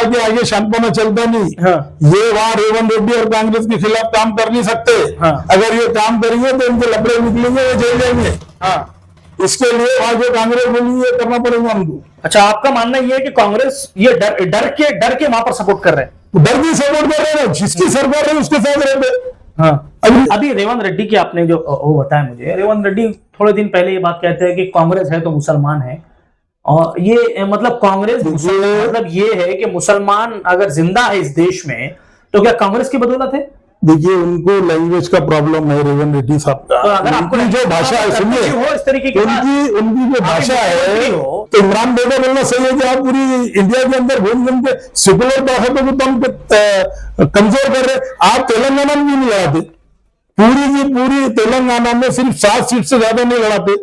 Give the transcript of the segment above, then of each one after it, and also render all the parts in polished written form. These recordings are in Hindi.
के आगे शांतपना चलता नहीं। हाँ। ये वहां रेवंत रेड्डी और कांग्रेस के खिलाफ काम कर नहीं सकते। हाँ। अगर ये काम करेंगे तो इनके लफड़े निकलेंगे, वो जेल जाएंगे। हाँ। इसके लिए वहां जो कांग्रेस बोली ये करना पड़ेगा हमको। अच्छा, आपका मानना ये है कि कांग्रेस ये डर के वहां पर सपोर्ट कर रहे हैं? डर की सपोर्ट कर रहे हैं, जिसकी सरकार है उसके साथ रहते। हाँ। अभी रेवंत रेड्डी की आपने जो वो बताया मुझे, रेवंत रेड्डी थोड़े दिन पहले ये बात कहते हैं कि कांग्रेस है तो मुसलमान है, और ये मतलब कांग्रेस मतलब ये है कि मुसलमान अगर जिंदा है इस देश में तो क्या कांग्रेस की बदौलत है? देखिए, उनको लैंग्वेज का प्रॉब्लम है रेवंत रेड्डी साहब का। तो अगर आपको जो भाषा है, सुनिए, इस तरीके की उनकी जो भाषा है, तो इमरान बेटा बोलना सही है कि आप पूरी इंडिया के अंदर घूम घूम के सेकुलर ताकतों को तो हम कमजोर कर रहे। आप तेलंगाना में भी नहीं लड़ाते, पूरी की पूरी तेलंगाना में सिर्फ 7 सीट से ज्यादा नहीं लड़ाते।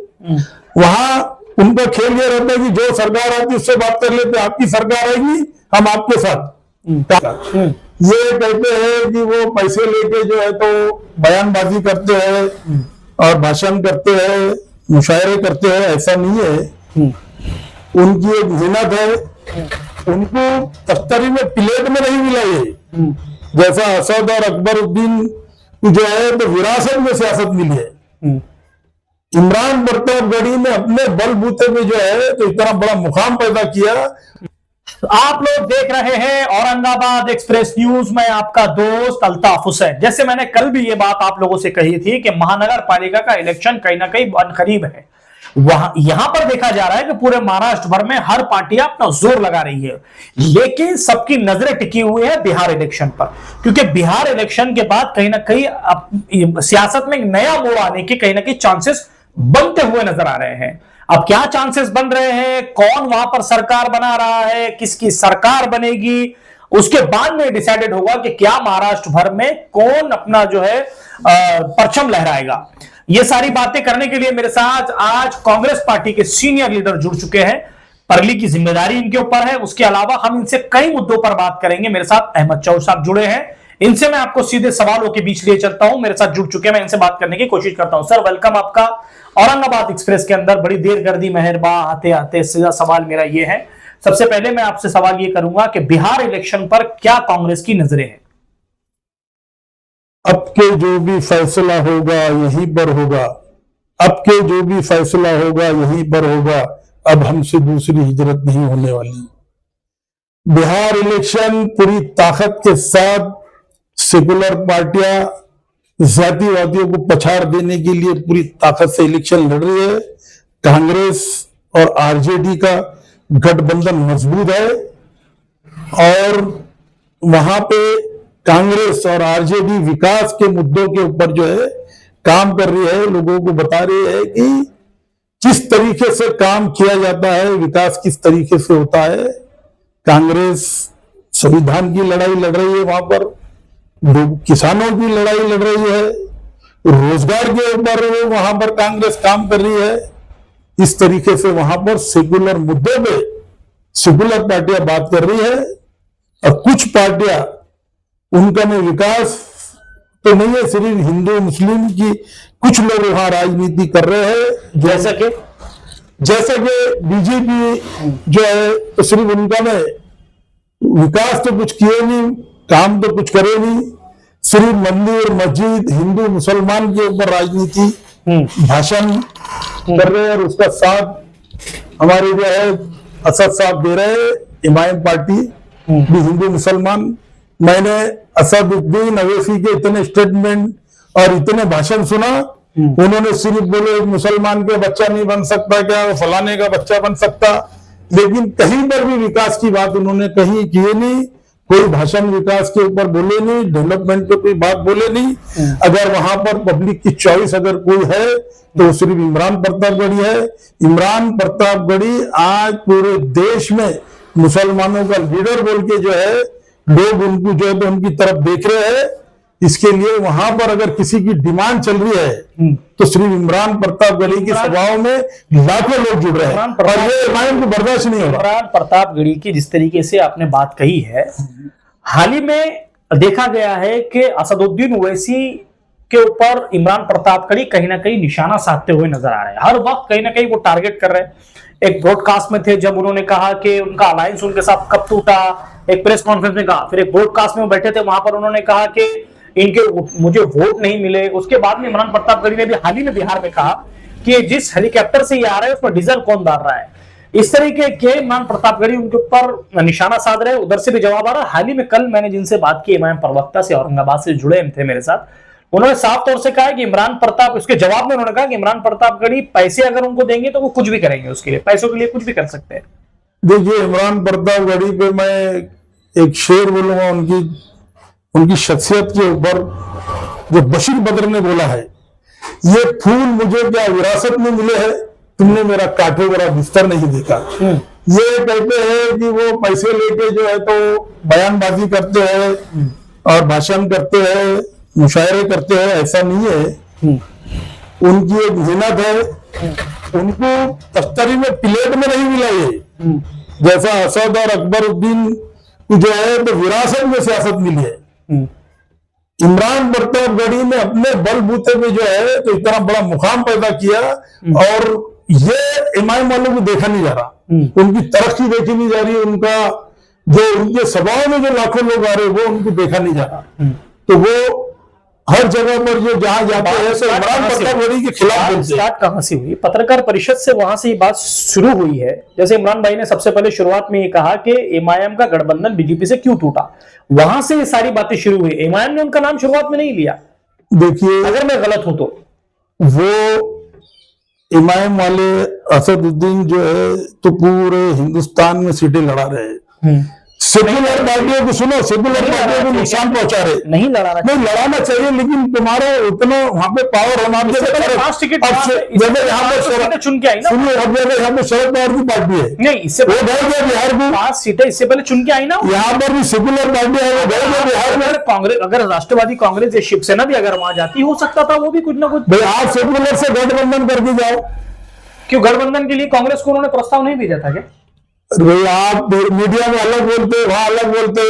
वहां उनका खेल ये रहता है कि जो सरकार आती है उससे बात कर लेते, आपकी सरकार आएगी हम आपके साथ। ये कहते हैं कि वो पैसे लेके जो है तो बयानबाजी करते हैं और भाषण करते हैं, मुशायरे करते हैं, ऐसा नहीं है। उनकी एक मेहनत है, उनको तख्तरी में प्लेट में नहीं मिला ये, जैसा असद और अकबरुद्दीन जो है तो विरासत में सियासत मिली है। इमरान प्रतापगढ़ी ने अपने बलबूते पे जो है तो इतना बड़ा मुकाम पैदा किया। आप लोग देख रहे हैं औरंगाबाद एक्सप्रेस न्यूज में, आपका दोस्त अल्ताफ हुसैन। जैसे मैंने कल भी ये बात आप लोगों से कही थी कि महानगर पालिका का इलेक्शन कहीं ना कहीं अनकरीब है। यहां पर देखा जा रहा है कि पूरे महाराष्ट्र भर में हर पार्टियां अपना जोर लगा रही है, लेकिन सबकी नजरें टिकी हुई है बिहार इलेक्शन पर, क्योंकि बिहार इलेक्शन के बाद कहीं ना कहीं सियासत में एक नया मोड़ आने के कहीं ना कहीं चांसेस बनते हुए नजर आ रहे हैं। अब क्या चांसेस बन रहे हैं, कौन वहां पर सरकार बना रहा है, किसकी सरकार बनेगी, उसके बाद में डिसाइडेड होगा कि क्या महाराष्ट्र भर में कौन अपना जो है परचम लहराएगा। ये सारी बातें करने के लिए मेरे साथ आज कांग्रेस पार्टी के सीनियर लीडर जुड़ चुके हैं। परली की जिम्मेदारी इनके ऊपर है, उसके अलावा हम इनसे कई मुद्दों पर बात करेंगे। मेरे साथ अहमद चौर साहब जुड़े हैं, इनसे मैं आपको सीधे सवालों के बीच लिए चलता हूं। मेरे साथ जुड़ चुके हैं, मैं इनसे बात करने की कोशिश करता हूं। सर, वेलकम आपका औरंगाबाद एक्सप्रेस के अंदर। बड़ी देर कर दी मेहरबा आते आते। सीधा सवाल मेरा ये है, सबसे पहले मैं आपसे सवाल ये करूंगा कि बिहार इलेक्शन पर क्या कांग्रेस की नजरें हैं? अब के जो भी फैसला होगा यहीं पर होगा, अब के जो भी फैसला होगा यहीं पर होगा, अब हमसे दूसरी हिजरत नहीं होने वाली। बिहार इलेक्शन पूरी ताकत के साथ सेकुलर पार्टियां जातिवादियों को पछाड़ देने के लिए पूरी ताकत से इलेक्शन लड़ रही है। कांग्रेस और आरजेडी का गठबंधन मजबूत है और वहां पे कांग्रेस और आरजेडी विकास के मुद्दों के ऊपर जो है काम कर रही है, लोगों को बता रही है कि किस तरीके से काम किया जाता है, विकास किस तरीके से होता है। कांग्रेस संविधान की लड़ाई लड़ रही है, वहां पर किसानों की लड़ाई लड़ रही है, रोजगार के ऊपर वहां पर कांग्रेस काम कर रही है। इस तरीके से वहां पर सेकुलर मुद्दों पे सेकुलर पार्टियां बात कर रही है और कुछ पार्टियां उनका में विकास तो नहीं है, सिर्फ हिंदू मुस्लिम की कुछ लोग वहां राजनीति कर रहे हैं। जैसे कि बीजेपी जो है तो सिर्फ उनका में विकास तो कुछ किए नहीं, काम तो कुछ करे नहीं, सिर्फ मंदिर मस्जिद हिंदू मुसलमान के ऊपर राजनीति भाषण कर रहे हैं। और उसका साथ हमारे जो है असद साहब दे रहे हैं, इमाम पार्टी भी हिंदू मुसलमान। मैंने असदुद्दीन अवैसी के इतने स्टेटमेंट और इतने भाषण सुना, उन्होंने सिर्फ बोले मुसलमान के बच्चा नहीं बन सकता क्या, फलाने का बच्चा बन सकता, लेकिन कहीं पर भी विकास की बात उन्होंने कहीं किए नहीं। कोई भाषण विकास के ऊपर बोले नहीं, डेवलपमेंट पे कोई बात बोले नहीं। अगर वहां पर पब्लिक की चॉइस अगर कोई है तो सिर्फ इमरान प्रतापगढ़ी है। इमरान प्रतापगढ़ी आज पूरे देश में मुसलमानों का लीडर बोल के जो है लोग उनको जो है तो उनकी तरफ देख रहे हैं। इसके लिए वहां पर अगर किसी की डिमांड चल रही है तो सिर्फ इमरान प्रतापगढ़ी की सभाओं में लाखों लोग जुड़ रहे हैं और ये इमाम को बर्दाश्त नहीं होगा। इमरान प्रतापगढ़ी की जिस तरीके से आपने बात कही है, हाल ही में देखा गया है कि असदुद्दीन ओवैसी के ऊपर इमरान प्रतापगढ़ी कहीं ना कहीं निशाना साधते हुए नजर आ रहे हैं। हर वक्त कहीं ना कहीं वो टारगेट कर रहे हैं एक ब्रॉडकास्ट में थे जब उन्होंने कहा कि उनका अलायंस उनके साथ कब टूटा, एक प्रेस कॉन्फ्रेंस में कहा, फिर एक ब्रॉडकास्ट में बैठे थे वहां पर उन्होंने कहा कि इनके मुझे वोट नहीं मिले। उसके बाद में इमरान प्रतापगढ़ी ने भी हाल ही में बिहार में कहा कि जिस हेलीकॉप्टर से ये आ रहा है उसमें डीजल कौन डाल रहा है। इस तरीके के इमरान प्रतापगढ़ी उनके ऊपर निशाना साध रहे, उधर से भी जवाब आ रहा है। हाल ही में कल मैंने जिनसे बात की, इमाम प्रवक्ता से औरंगाबाद से जुड़े थे मेरे साथ, उन्होंने साफ तौर से कहा कि इमरान प्रताप, उसके जवाब में उन्होंने कहा कि इमरान प्रतापगढ़ी पैसे अगर उनको देंगे तो वो कुछ भी करेंगे, उसके लिए पैसों के लिए कुछ भी कर सकते हैं। देखिए, इमरान प्रतापगढ़ी पे मैं एक शेर बोलूंगा उनकी शख्सियत के ऊपर, जो बशीर बद्र ने बोला है, ये फूल मुझे क्या विरासत में मिले हैं, तुमने मेरा काटे वाला बिस्तर नहीं देखा। ये कहते हैं कि वो पैसे लेके जो है तो बयानबाजी करते हैं और भाषण करते हैं, मुशायरे करते हैं, ऐसा नहीं है। उनकी एक मेहनत है, उनको तश्तरी में प्लेट में नहीं मिला ये, जैसा असद और अकबरुद्दीन जो है तो विरासत में सियासत मिली है। इमरान प्रतापगढ़ी ने अपने बलबूते पे जो है तो इतना बड़ा मुकाम पैदा किया, और ये इमाम वालों को देखा नहीं जा रहा, उनकी तरक्की देखी नहीं जा रही, उनका जो उनके सभाओं में जो लाखों लोग आ रहे वो उनको देखा नहीं जा रहा। तो वो हर जगह पर जो जहां जाते हैं तो इमरान प्रतापगढ़ी के खिलाफ बोलते हैं। स्टार्ट कहां से हुई? पत्रकार परिषद से वहां से ये बात शुरू हुई है। जैसे इमरान भाई ने सबसे पहले शुरुआत में ये कहा कि एमआईएम का गठबंधन बीजेपी से क्यों टूटा, वहां से ये सारी बातें शुरू हुई। एमआईएम ने उनका नाम शुरुआत में नहीं लिया, देखिए अगर मैं गलत हूं तो। वो इमाम वाले असदुद्दीन जो है तो पूरे हिंदुस्तान में सीटें लड़ा रहे हैं। सेकुलर पार्टियों को सुनो, सेकुलर पार्टियों को नुकसान पहुंचा रहे, नहीं लड़ाना चाहिए, लेकिन तुम्हारा उतना वहां पे पावर होना चाहिए। 5 टिकट यहाँ पे चुन के आई ना, सुनिए, अब यहाँ पे शरद पवार की पार्टी है, नहीं इससे वो गए थे बिहार को, 5 सीटें इससे पहले चुन के आई ना। यहाँ पर भी सेकुलर पार्टी है, वो गए थे बिहार में। कांग्रेस, अगर राष्ट्रवादी कांग्रेस या शिवसेना भी अगर वहां जाती, हो सकता था वो भी कुछ ना कुछ। भाई आप सेकुलर से गठबंधन करके जाओ। क्यों गठबंधन के लिए कांग्रेस को उन्होंने प्रस्ताव नहीं भेजा था क्या? भाई आप मीडिया में अलग बोलते, वहां अलग बोलते,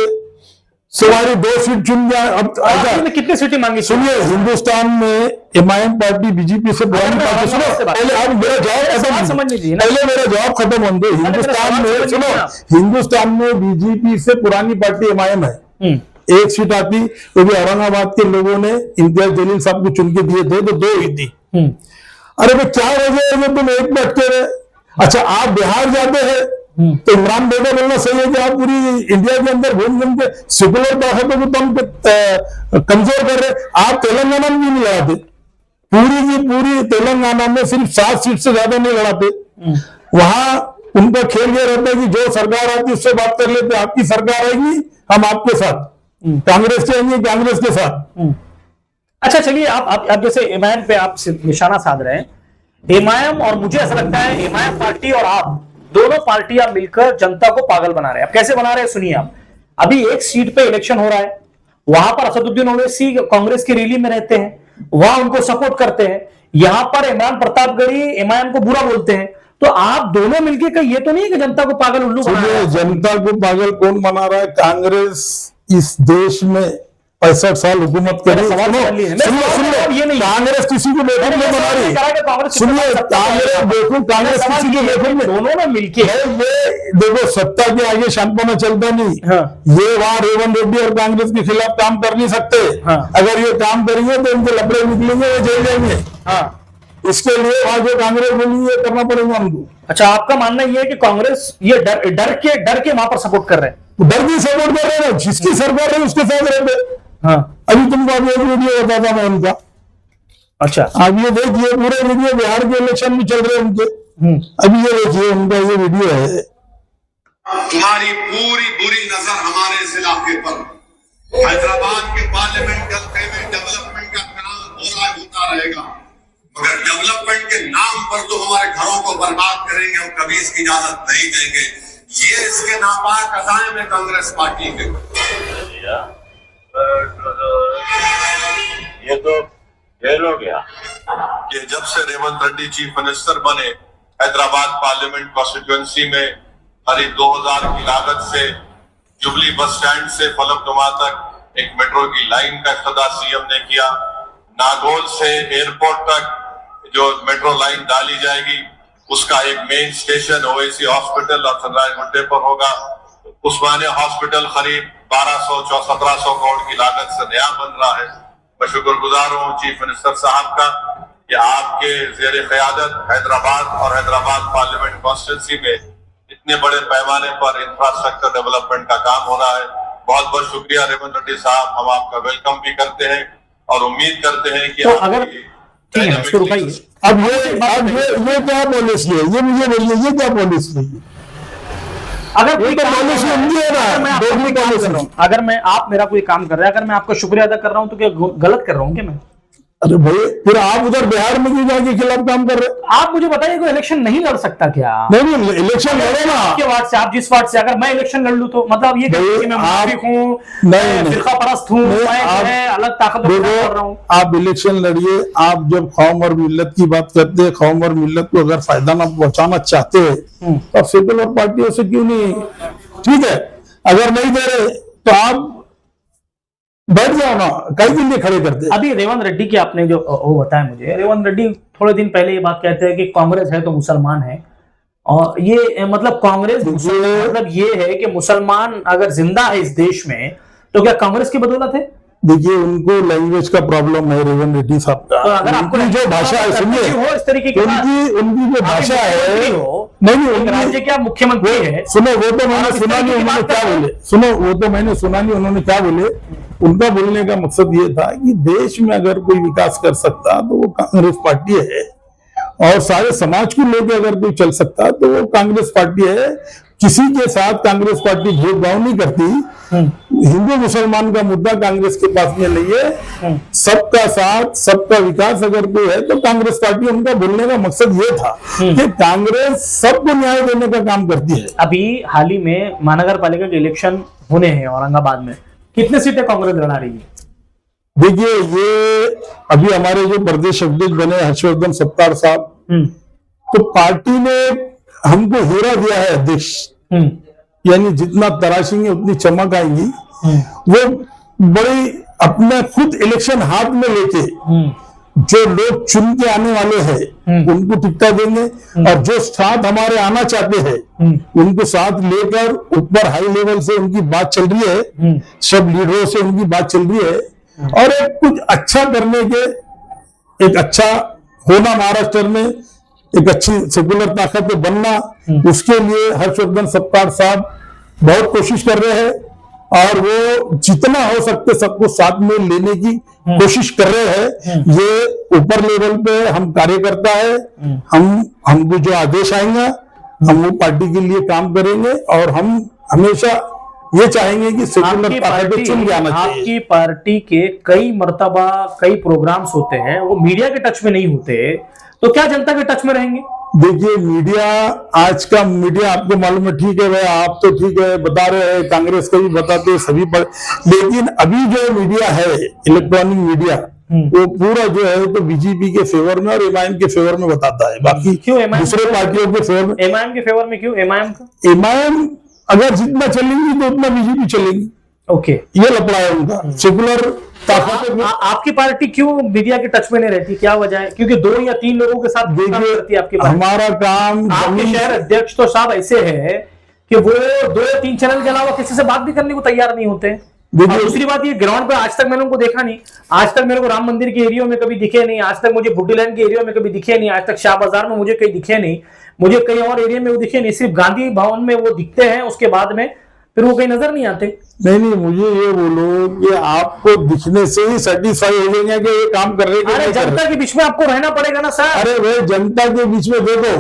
सवारी 2 सीट चुन जाए। अब आपने कितनी सीटें मांगी? सुनिए, हिंदुस्तान में एमआईएम पार्टी बीजेपी से पुरानी पार्टी, सुनो पहले आप मेरा जवाब समझ लीजिए, पहले मेरा जवाब खत्म होने दो। हिंदुस्तान में सुनो, हिंदुस्तान में बीजेपी से पुरानी पार्टी एमआईएम है, 1 सीट आती, तो भी औरंगाबाद के लोगों ने इम्तियाज जलील साहब को चुन के दिए थे तो 2 ही थी। अरे भाई क्या वजह है तुम एक में अटके रहे? अच्छा, आप बिहार जाते हैं तो इमरान भाई का बोलना सही है कि आप पूरी इंडिया के अंदर घूम घूम के सेकुलर ताकतों को तुम कमजोर कर रहे। आप तेलंगाना में भी नहीं लड़ाते, पूरी की पूरी तेलंगाना में सिर्फ 7 सीट से ज्यादा नहीं लड़ाते। वहां उनका खेल ये रहता है कि जो सरकार आती है उससे बात कर लेते, आपकी सरकार आएगी हम आपके साथ, कांग्रेस के आएंगे कांग्रेस के साथ। अच्छा चलिए, आप जैसे एमआईएम पे आप निशाना साध रहे हैं, एमआईएम, और मुझे ऐसा लगता है एमआईएम पार्टी और आप दोनों पार्टियां मिलकर जनता को पागल बना रहे हैं। अब कैसे बना रहे हैं सुनिए आप। अभी 1 सीट पे इलेक्शन हो रहा है, वहां पर असदुद्दीन ओवैसी कांग्रेस की रैली में रहते हैं, वहां उनको सपोर्ट करते हैं, यहां पर इमरान प्रतापगढ़ी एमआईएम को बुरा बोलते हैं। तो आप दोनों मिलकर कहीं ये तो नहीं है कि जनता को पागल उल्लू बना रहे हैं? जनता को पागल कौन बना रहा है? कांग्रेस इस देश में 65 साल हुकूमत कर रही है। कांग्रेस किसी को बेवकूफ नहीं बना रही। सुनिए, कांग्रेस किसी को बेवकूफ नहीं, दोनों ने मिलके ये देखो, सत्ता के आगे शांतपना चलता नहीं। हाँ। ये वहां रेवंत रेड्डी और कांग्रेस के खिलाफ काम कर नहीं सकते। हाँ। अगर ये काम करेंगे तो इनके लफड़े निकलेंगे, वो जेल जाएंगे। हाँ। इसके लिए वहां जो कांग्रेस बोली ये करना पड़ेगा हमको। अच्छा, आपका मानना यह है कि कांग्रेस ये डर के वहां पर सपोर्ट कर रहे हैं? डर की सपोर्ट कर रहे हैं, जिसकी सरकार है उसके साथ रहते। हाँ। अभी तुमको अभी एक वीडियो बताता मैं उनका। अच्छा, आप ये देखिए, पूरे वीडियो बिहार के इलेक्शन में चल रहे हैं उनके। अभी ये देखिए, उनका ये वीडियो है। तुम्हारी पूरी बुरी नजर हमारे इस इलाके पर। हैदराबाद के पार्लियामेंट हल्के में डेवलपमेंट का काम होता रहेगा, मगर डेवलपमेंट के नाम पर तो हमारे घरों को बर्बाद करेंगे, हम कभी इसकी इजाजत नहीं देंगे। ये इसके नापाक अज़ाइम है कांग्रेस पार्टी के। ये तो फेल हो गया कि जब से रेवंत रेड्डी चीफ मिनिस्टर बने, हैदराबाद पार्लियामेंट कॉन्स्टिट्यूएंसी में करीब 2000 की लागत से जुबली बस स्टैंड से फलकनुमा तक एक मेट्रो की लाइन का इफ्तिताह सीएम ने किया। नागौल से एयरपोर्ट तक जो मेट्रो लाइन डाली जाएगी, उसका एक मेन स्टेशन ओवैसी हॉस्पिटल और सनराइज गुड्डे पर होगा। उस्मानिया हॉस्पिटल करीब 1200-1700 करोड़ की लागत से नया बन रहा है। मैं शुक्रगुजार हूँ चीफ मिनिस्टर साहब का कि आपके जेर क़यादत हैदराबाद और हैदराबाद पार्लियामेंट कॉन्स्टिट्यूंसी में इतने बड़े पैमाने पर इंफ्रास्ट्रक्चर डेवलपमेंट का काम हो रहा है। बहुत बहुत शुक्रिया रेवंत रेड्डी साहब, हम आपका वेलकम भी करते हैं और उम्मीद करते हैं कि तो अगर ठीक है इसको रुकाइए। अब ये क्या पॉलिसी है, ये मुझे बोलिए, ये क्या पॉलिसी है? अगर ये तो पॉलिसी हिंदी है ना, दोगली पॉलिसी। अगर मैं आप मेरा कोई काम कर रहा है, अगर मैं आपका शुक्रिया अदा कर रहा हूं तो क्या गलत कर रहा हूं क्या मैं? अरे भाई फिर आप उधर बिहार में क्यों जाके खिलाफ काम कर रहे हैं? आप मुझे बताइए कोई इलेक्शन नहीं लड़ सकता क्या? नहीं इलेक्शन लड़े ना आपके वार्ड से, आप जिस वार्ड से, अगर मैं इलेक्शन लड़ लूं तो मतलब ये कि मैं मुनाफिक हूं, मैं फिरका परस्त हूं, मैं अलग ताकत कर रहा हूं। आप इलेक्शन लड़िए। आप जब कौम और मिल्लत की बात करते हैं, कौम और मिल्लत को अगर फायदा ना पहुंचाना चाहते हैं तो सेकुलर पार्टियों से क्यों नहीं? ठीक है, अगर नहीं दे रहे तो आप बैठ जाओ ना, कई दिन लिए खड़े करते। अभी रेवंत रेड्डी की आपने जो वो बताया मुझे, रेवंत रेड्डी थोड़े दिन पहले ये बात कहते हैं कि कांग्रेस है तो मुसलमान है, और ये मतलब कांग्रेस मतलब ये है कि मुसलमान अगर जिंदा है इस देश में तो क्या कांग्रेस की बदौलत है? देखिए उनको लैंग्वेज का प्रॉब्लम है रेवंत रेड्डी साहब का। तो अगर आपको जो भाषा है, सुनिए, इस तरीके की उनकी जो भाषा है, नहीं राज्य क्या मुख्यमंत्री है, सुनो वो तो मैंने सुना नहीं उन्होंने क्या बोले, सुनो वो तो मैंने सुना नहीं उन्होंने क्या बोले। उनका बोलने का मकसद ये था कि देश में अगर कोई विकास कर सकता तो वो कांग्रेस पार्टी है, और सारे समाज को लेकर अगर कोई चल सकता तो वो कांग्रेस पार्टी है। किसी के साथ कांग्रेस पार्टी भेदभाव नहीं करती। हिंदू मुसलमान का मुद्दा कांग्रेस के पास में नहीं है। सबका साथ, सबका विकास अगर कोई है तो कांग्रेस पार्टी, उनका बोलने का मकसद ये था कि कांग्रेस सबको न्याय देने का काम करती है। अभी हाल ही में महानगर पालिका के इलेक्शन होने हैं औरंगाबाद में, कितने सीटें कांग्रेस लड़ा रही है? देखिए ये अभी हमारे जो प्रदेश अध्यक्ष बने हर्षवर्धन सत्तार साहब, तो पार्टी ने हमको हीरा दिया है अध्यक्ष, यानी जितना तराशेंगे उतनी चमक आएंगी। वो बड़ी अपने खुद इलेक्शन हाथ में लेके जो लोग चुन के आने वाले हैं उनको टिकटा देंगे, और जो साथ हमारे आना चाहते हैं उनको साथ लेकर ऊपर हाई लेवल से उनकी बात चल रही है, सब लीडरों से उनकी बात चल रही है, और एक कुछ अच्छा करने के, एक अच्छा होना महाराष्ट्र में, एक अच्छी सेकुलर ताकत बनना, उसके लिए हर्षवर्धन सत्तार साहब बहुत कोशिश कर रहे हैं, और वो जितना हो सकते सबको साथ में लेने की कोशिश कर रहे हैं। ये ऊपर लेवल पे हम कार्यकर्ता है, हमको जो आदेश आएंगे हम वो पार्टी के लिए काम करेंगे, और हम हमेशा ये चाहेंगे कि सेकुलर ताकत चुन के आना चाहिए। आपकी पार्टी के कई मर्तबा कई प्रोग्राम्स होते हैं, वो मीडिया के टच में नहीं होते, तो क्या जनता के टच में रहेंगे? देखिए मीडिया, आज का मीडिया आपको मालूम है, ठीक है भाई आप तो ठीक है बता रहे हैं, कांग्रेस का भी बताते हैं सभी पर, लेकिन अभी जो मीडिया है इलेक्ट्रॉनिक मीडिया वो पूरा जो है तो बीजेपी के फेवर में और एमआईएम के फेवर में बताता है। बाकी क्यों दूसरे पार्टियों के फेवर में? एमआईएम के फेवर में क्यों? एमआईएम अगर जितना चलेंगी तो उतना बीजेपी चलेगी। ओके, ये लफड़ा है उनका सेकुलर ताकत। आपकी पार्टी क्यों मीडिया के टच में नहीं रहती, क्या वजह है? क्योंकि 2 या 3 लोगों के साथ काम करती है आपकी पार्टी। हमारा काम, आपके शहर अध्यक्ष तो साहब ऐसे है कि वो 2 या 3 चैनल के अलावा किसी से बात भी करने को तैयार नहीं होते। दूसरी बात ये, ग्राउंड पे आज तक मैंने उनको देखा नहीं, आज तक मेरे को राम मंदिर के एरिया में कभी दिखे नहीं, आज तक मुझे बुड्डीलैंड के एरिया में कभी दिखे नहीं, आज तक शाह बाजार में मुझे कहीं दिखे नहीं, मुझे कहीं और एरिया में वो दिखे नहीं, सिर्फ गांधी भवन में वो दिखते हैं, उसके बाद में फिर वो कहीं नजर नहीं आते। नहीं, मुझे ये बोलो कि आपको दिखने से ही सेटिस्फाई हो जाएंगे कि ये काम कर रहे हैं। अरे जनता के बीच में आपको रहना पड़ेगा ना सर। अरे भाई जनता के बीच में देखो,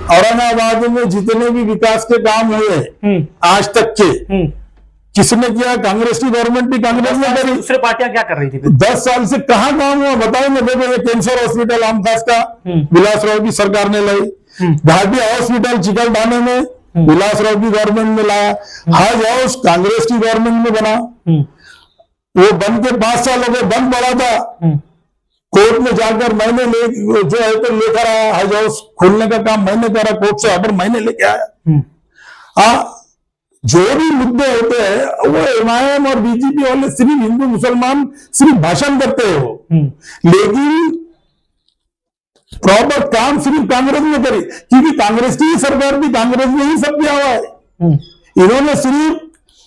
औरंगाबाद में जितने भी विकास के काम हुए आज तक के, किसने किया? कांग्रेस की गवर्नमेंट भी कांग्रेस ने करी। दूसरी पार्टियां क्या कर रही थी? 10 साल से कहाँ काम हुआ बताओ ना। देखो ये कैंसर हॉस्पिटल आमखास का विलासराव की सरकार ने लाई, घाटी हॉस्पिटल चिकलठाणे में विलासराव की गवर्नमेंट में लाया, हज हाउस कांग्रेस की गवर्नमेंट में बना, वो बन के 5 साल हो गए, बंद पड़ा था, कोर्ट में जाकर मैंने जो है तो लेकर आया, हज हाउस खोलने का काम मैंने करा, कोर्ट से ऑर्डर मैंने लेके आया। जो भी मुद्दे होते हैं वो एमआईएम और बीजेपी वाले सिर्फ हिंदू मुसलमान सिर्फ भाषण करते हैं वो, लेकिन प्रॉपर काम सिर्फ कांग्रेस ने करी, क्योंकि कांग्रेस की ही सरकार थी, कांग्रेस ने ही सब किया हुआ है। इन्होंने सिर्फ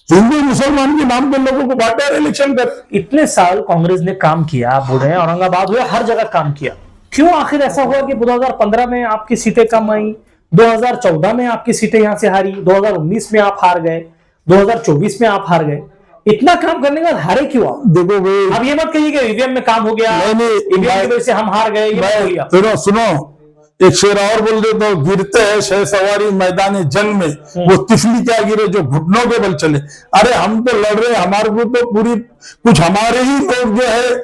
हिंदू मुसलमान के नाम पे लोगों को बांटा है, इलेक्शन कर। इतने साल कांग्रेस ने काम किया, आप बोल रहे हैं औरंगाबाद हुआ, हर जगह काम किया, क्यों आखिर ऐसा हुआ कि 2015 में आपकी सीटें कम आई, 2014 में आपकी सीटें यहां से हारी, 2019 में आप हार गए, 2024 में आप हार गए? इतना काम करने के बाद हारे क्यों आप? देखो भाई, अब ये मत कहिए कि ईवीएम में काम हो गया, ईवीएम की वजह से हम हार गए, ये मत कहिए। सुनो, एक शेर और बोल देता हूं, गिरते हैं शह सवारी मैदान जंग में, वो तिफली क्या गिरे जो घुटनों के बल चले। अरे हम तो लड़ रहे, हमारे को तो पूरी कुछ हमारे ही लोग जो है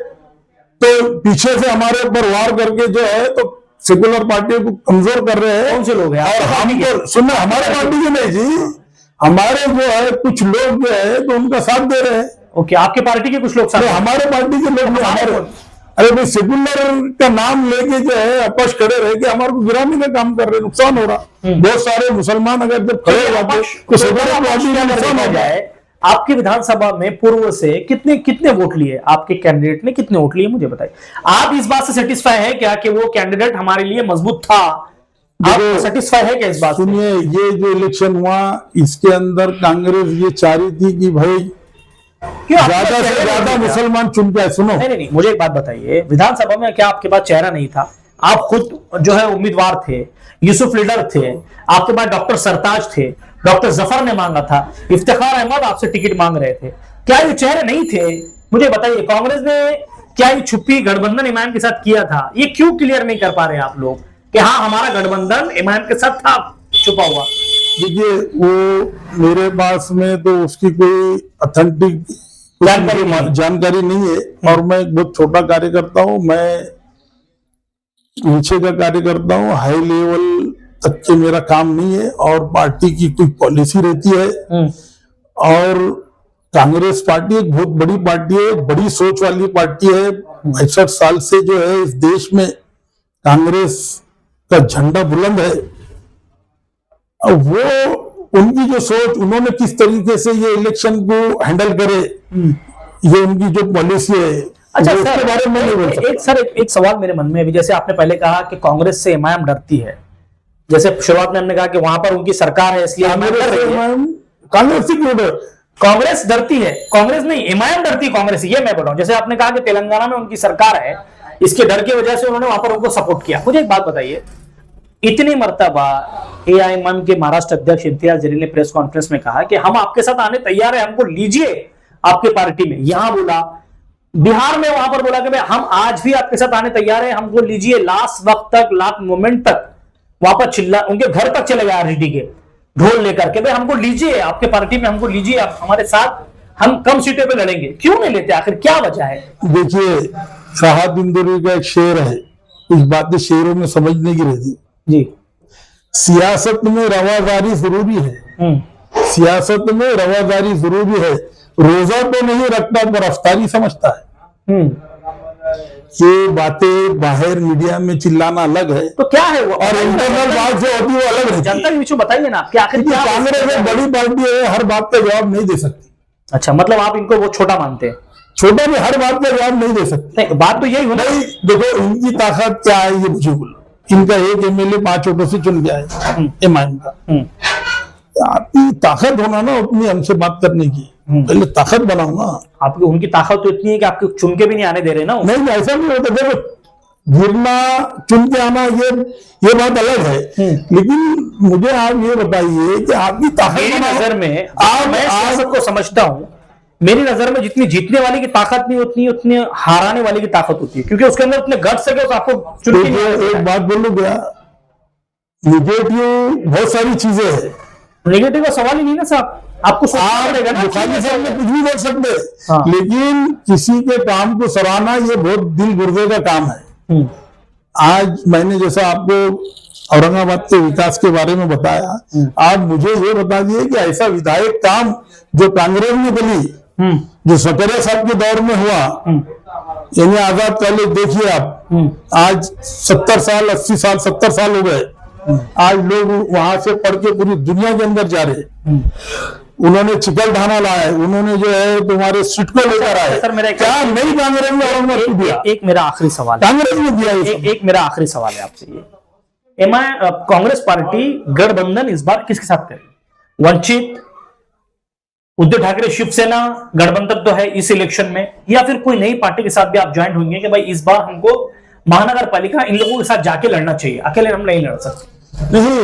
तो पीछे से हमारे ऊपर वार करके जो है तो सेकुलर पार्टियों को कमजोर कर रहे हैं। कौन से लोग हैं? और हम तो सुनना, हमारे पार्टी के नहीं जी, हमारे जो है कुछ लोग जो है तो उनका साथ दे रहे हैं। ओके, आपके पार्टी के कुछ लोग साथ? हमारे पार्टी के लोग हमारे, अरे भाई सेकुलर का नाम लेके जो है आपस खड़े रह के हमारे को गिराने का काम कर रहे, नुकसान हो रहा। बहुत सारे मुसलमान अगर जब खड़े हो जाते तो सेकुलर पार्टी का नुकसान हो जाए। आपकी विधानसभा में पूर्व से कितने वोट लिए? आपके कैंडिडेट ने कितने वोट लिए, मुझे बताइए। आप इस बात से सेटिस्फाई है क्या कि वो कैंडिडेट हमारे लिए मजबूत था? आप सेटिस्फाई है क्या इस बात? सुनिए, ये जो इलेक्शन हुआ इसके अंदर कांग्रेस ये चाह रही थी कि भाई ज्यादा से ज्यादा मुसलमान चुन के। सुनो, नहीं, मुझे एक बात बताइए, विधानसभा में क्या आपके पास चेहरा नहीं था? आप खुद जो है उम्मीदवार थे, यूसुफ लीडर थे, आपके पास डॉक्टर सरताज थे, डॉक्टर जफर ने मांगा था, इफ्तिखार अहमद आपसे टिकट मांग रहे थे, क्या ये चेहरे नहीं थे? मुझे बताइए, कांग्रेस ने क्या ये छुपी गठबंधन इमाम के साथ किया था? ये क्यों क्लियर नहीं कर पा रहे आप लोग कि हाँ हमारा गठबंधन इमाम के साथ था छुपा हुआ? देखिए, वो मेरे पास में तो उसकी कोई ऑथेंटिक जानकारी नहीं है, और मैं बहुत छोटा कार्यकर्ता हूं, मैं नीचे का कार्यकर्ता हूं, हाई लेवल तक के मेरा काम नहीं है। और पार्टी की कोई पॉलिसी रहती है, और कांग्रेस पार्टी एक बहुत बड़ी पार्टी है, बड़ी सोच वाली पार्टी है। 65 साल से जो है इस देश में कांग्रेस का झंडा बुलंद है। वो उनकी जो सोच, उन्होंने किस तरीके से ये इलेक्शन को हैंडल करे, ये उनकी जो पॉलिसी है। अच्छा सर, इसके बारे में नहीं बोल सकते। एक सवाल मेरे मन में अभी, जैसे आपने पहले कहा कि कांग्रेस से इमाम डरती है, जैसे शुरुआत में हमने कहा कि वहां पर उनकी सरकार है इसलिए कांग्रेस क्यों डर? कांग्रेस डरती है, कांग्रेस नहीं, इमाम डरती कांग्रेस, ये मैं बोल रहा हूं। जैसे आपने कहा कि तेलंगाना में उनकी सरकार है, इसके डर की वजह से उन्होंने वहां पर उनको सपोर्ट किया। मुझे एक बात बताइए, इतनी मर्तबा एआईएमएम के महाराष्ट्र अध्यक्ष इम्तियाज जलील ने प्रेस कॉन्फ्रेंस में कहा कि हम आपके साथ आने तैयार है, हमको लीजिए आपके पार्टी में। यहां बोला, बिहार में वहां पर बोला कि भाई हम आज भी आपके साथ आने तैयार है, हमको लीजिए, लास्ट वक्त तक, लास्ट मोमेंट तक वहां पर चिल्ला, उनके घर तक चले गए आरजेडी के ढोल लेकर के, भाई हमको लीजिए आपके पार्टी में, हमको लीजिए आप हमारे साथ, हम कम सीटों पे लड़ेंगे। क्यों नहीं लेते, आखिर क्या वजह है? देखिए, साहब इंदौरी का एक शेर है, कुछ बातें शेरों में समझने की रहती जी। सियासत में रवादारी जरूरी है, सियासत में रवादारी जरूरी है, रोजा तो नहीं रखता पर अफ्तारी समझता है। ये बातें बाहर मीडिया में चिल्लाना अलग है, तो क्या है वो, और इंटरनल बात जो होती है वो अलग है। जनता के बीच में बताइए ना कि आखिर क्या? कांग्रेस एक बड़ी पार्टी है, हर बात का जवाब नहीं दे सकती। अच्छा, मतलब आप इनको वो छोटा मानते हैं? छोटा भी हर बात का जवाब नहीं दे सकते। नहीं, बात तो यही होना। देखो, इनकी ताकत क्या है ये मुझे बोलो। इनका एक एमएलए 5 वोटों से चुन गया है इमाम का। आपकी ताकत होना ना अपनी हमसे बात करने की, पहले ताकत बनाओ ना। आपकी उनकी ताकत तो इतनी है कि आपको चुन के भी नहीं आने दे रहे ना। नहीं, ऐसा नहीं होता। देखो, गिरना चुन के आना ये बात अलग है, लेकिन मुझे आप ये बताइए कि आपकी ताकत, मेरी नजर में, मैं सियासत को समझता हूं, मेरी नजर में जितनी जीतने वाली की ताकत नहीं उतनी हाराने वाली की ताकत होती है, क्योंकि उसके अंदर उतने गट्स है कि आपको चुन के नहीं। एक बात बोलूं क्या, निगेटिव बहुत सारी चीजें है, नेगेटिव का सवाल ही नहीं ना साहब, आपको बुखारी से हमने कुछ भी बोल सकते, लेकिन किसी के काम को सराहना ये बहुत दिल गुर्दे का काम है। आज मैंने जैसा आपको औरंगाबाद के विकास के बारे में बताया, आप मुझे ये बता दिए कि ऐसा विधायक काम जो कांग्रेस ने करी, जो सकरिया साहब के दौर में हुआ, यानी आजाद कॉलेज देखिए आप, आज 70 साल 80 साल 70 साल हो गए, आज लोग वहां से पढ़ के पूरी दुनिया के अंदर जा रहे। उन्होंने चिकलठाना लाए, उन्होंने जो है तुम्हारे सिटको लेकर आए। सर, मेरा क्या नई कांग्रेस ने औरंगाबाद दिया? एक मेरा आखिरी सवाल है, कांग्रेस ने दिया ये सब। एक मेरा आखिरी सवाल है आपसे, ये कांग्रेस पार्टी गठबंधन इस बार किसके साथ करेगी? वंचित, उद्धव ठाकरे, शिवसेना गठबंधन तो है इस इलेक्शन में, या फिर कोई नई पार्टी के साथ भी आप ज्वाइंट होंगे कि भाई इस बार हमको महानगर पालिका इन लोगों के साथ जाके लड़ना चाहिए, अकेले हम नहीं लड़ सकते? नहीं,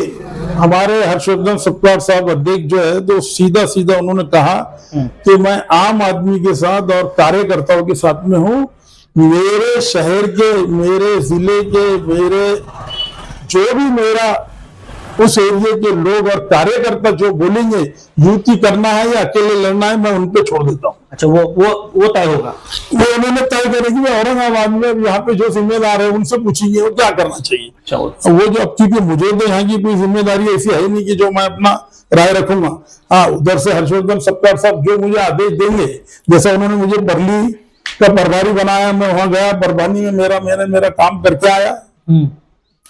हमारे हर्षवर्धन सपकाळ साहब अध्यक्ष जो है तो सीधा सीधा उन्होंने कहा कि मैं आम आदमी के साथ और कार्यकर्ताओं के साथ में हूं। मेरे शहर के, मेरे जिले के, मेरे जो भी मेरा उस एरिया के लोग और कार्यकर्ता जो बोलेंगे युति करना है या अकेले लड़ना है, मैं उन पे छोड़ देता हूँ। अच्छा, वो तय होगा, वो उन्होंने तय करेगी। औरंगाबाद में यहाँ पे जो जिम्मेदार है उनसे पूछेंगे वो क्या करना चाहिए। अच्छा, वो जो अब क्योंकि मुझे तो यहाँ की कोई जिम्मेदारी ऐसी है नहीं कि जो मैं अपना राय रखूंगा। हाँ, उधर से हर्षवर्धन सपकाळ साहब जो मुझे आदेश देंगे, जैसा उन्होंने मुझे बरली का प्रभारी बनाया, मैं वहां गया, बरबानी में मैंने मेरा काम करके आया।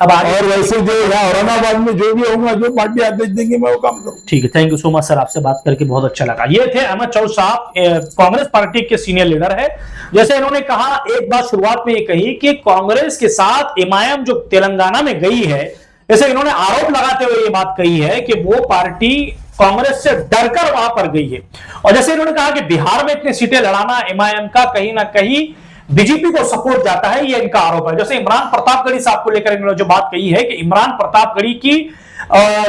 अब और वैसे जो यहाँ औरंगाबाद में जो भी होगा, जो पार्टी आदेश देंगे, मैं वो काम करूँ। ठीक है, thank you so much sir, आपसे बात करके बहुत अच्छा लगा। ये थे अहमद चौर साहब, कांग्रेस पार्टी के सीनियर लीडर है। जैसे इन्होंने कहा, एक बात शुरुआत में ये कही कि कांग्रेस के साथ एमआईएम जो तेलंगाना में गई है, जैसे इन्होंने आरोप लगाते हुए ये बात कही है कि वो पार्टी कांग्रेस से डरकर वहां पर गई है। और जैसे इन्होंने कहा कि बिहार में इतनी सीटें लड़ाना एमआईएम का कहीं ना कहीं बीजेपी को सपोर्ट जाता है, ये इनका आरोप है। जैसे इमरान प्रतापगढ़ी साहब को लेकर इन्होंने जो बात कही है कि इमरान प्रतापगढ़ी की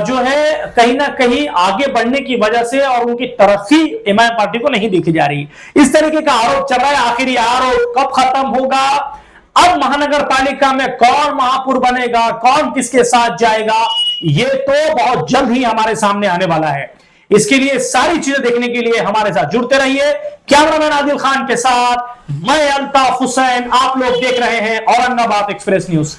जो है कहीं ना कहीं आगे बढ़ने की वजह से और उनकी तरक्की एमआईएम पार्टी को नहीं देखी जा रही, इस तरीके का आरोप चल रहा है। आखिर ये आरोप कब खत्म होगा? अब महानगर पालिका में कौन महापौर बनेगा, कौन किसके साथ जाएगा, ये तो बहुत जल्द ही हमारे सामने आने वाला है। इसके लिए सारी चीजें देखने के लिए हमारे साथ जुड़ते रहिए। कैमरामैन आदिल खान के साथ मैं अल्ताफ हुसैन, आप लोग देख रहे हैं औरंगाबाद एक्सप्रेस न्यूज।